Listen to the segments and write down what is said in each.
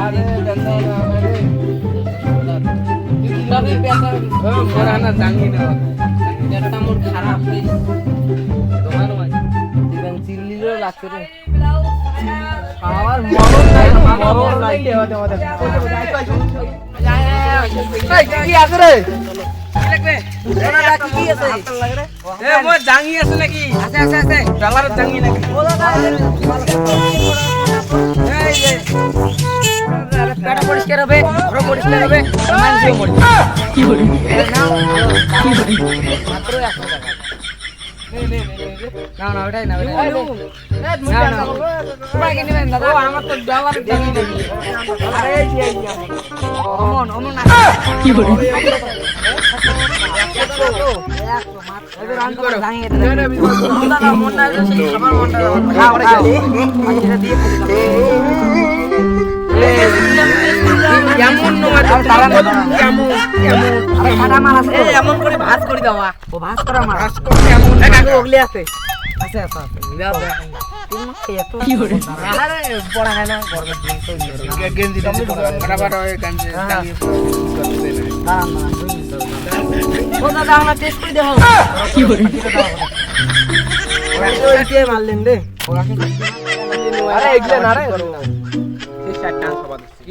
আরে গন্ধা না আরে তুই পেটা মোরা না জানি না পেটটা মোর খারাপ হইছে দোকান মাই দিবেন চিল্লিরও লাগছে রে খাওয়ার মরণ নাই দেওয়া এই কি আছে রে লাগবে ওনা রাখি কি আছে এ মোর জাঙ্গি আছে নাকি আছে ডলার জাঙ্গি নাকি এই যে পেট পরিষ্কার হবে ঘর পরিষ্কার হবে মানসিও পরিষ্কার কি বলি মাত্র 100 টাকা না ওটাই না তোমাকে নেবেন দাদা আমার তো ডলার জাঙ্গি নাকি আরে এই যে অমন না কি বলি এমন করে ভাজ করে দেওয়া ও ভাজ করা মাছ ওগুলি আছে মারলেন রে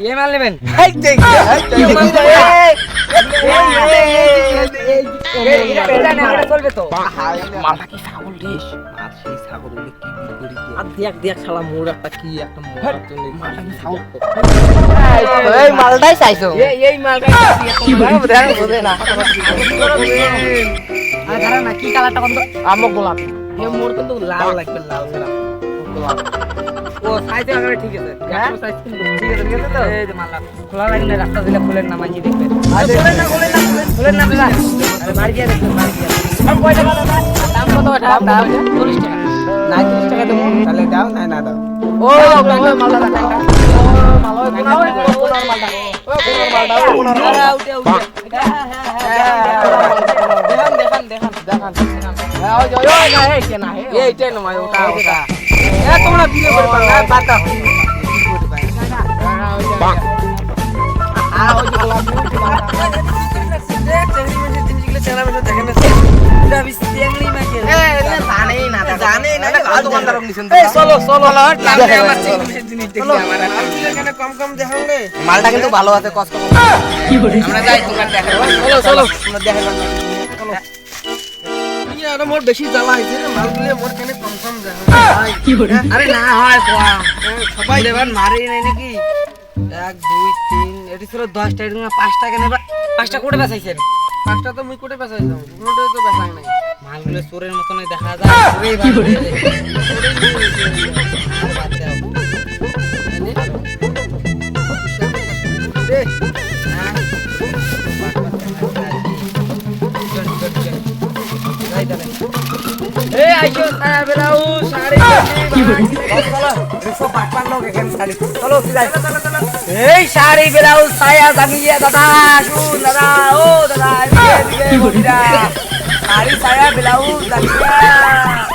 ये माल लेबेन চলবে তো মালটা কি ছাগল রেশ আর সেই ছাগল কি করি আর দেখ শালা মোর একটা কি একটা মালটা কি ছাগল এই মালটাই চাইছো এই মালটাই কি বোঝে না আর ধরা না কি কালারটা কোন আমক গোলাপি এ মোর কিন্তু লাল লাগবে লাল গোলাপ ও সাইজে আগে ঠিক আছে একটু সাইজ কিন্তু ঠিক আছে তো এই যে মালা খোলা লাগে না রাস্তা দিলে খুলেন না মাঝি দেখবে খুলেন না দাদা আরে বাড়ি গিয়ে দেখুন বাড়ি গিয়ে সব কয় টাকা দাম কত দাম 40 টাকা না 30 টাকা দেবো তাহলে দাও না দাও ও মালা টাকা মালা কোনার মালটা ও কোনার মালটা উঠে দেখেন এই কেনা এইটাই নয় ওটা এ তোমরা ভিডিও করে পারলা বাতা মালটা কিন্তু ভালো আছে কষ্ট আমরা যাই দোকান দেখাবো চলো আরে মোর বেশি জ্বালা হইছে রে মালগুলো মোর কেনে কম যায় কি বলি আরে না হয় কোয়া সবাই লেবার মারেই নাই নাকি 1 2 3 এটি ছিল 10 টা এরকম 5 টাকা নেবা 5 টা কোটে বেচাইছেন 5 টা তো মুই কোটে বেচাইলাম কোনটাই তো বেচাই নাই মালগুলো চোরের মতনই দেখা যায় কি বলি ए आइयो साया बेलाऊ साड़ी की बड़ी चलो 155 लोग एखान साड़ी चलो सीधा ए साड़ी बेलाऊ साया दागिए दादा শুন দাদা ও দাদা কি বড়িটা साड़ी साया बेलाऊ दागिए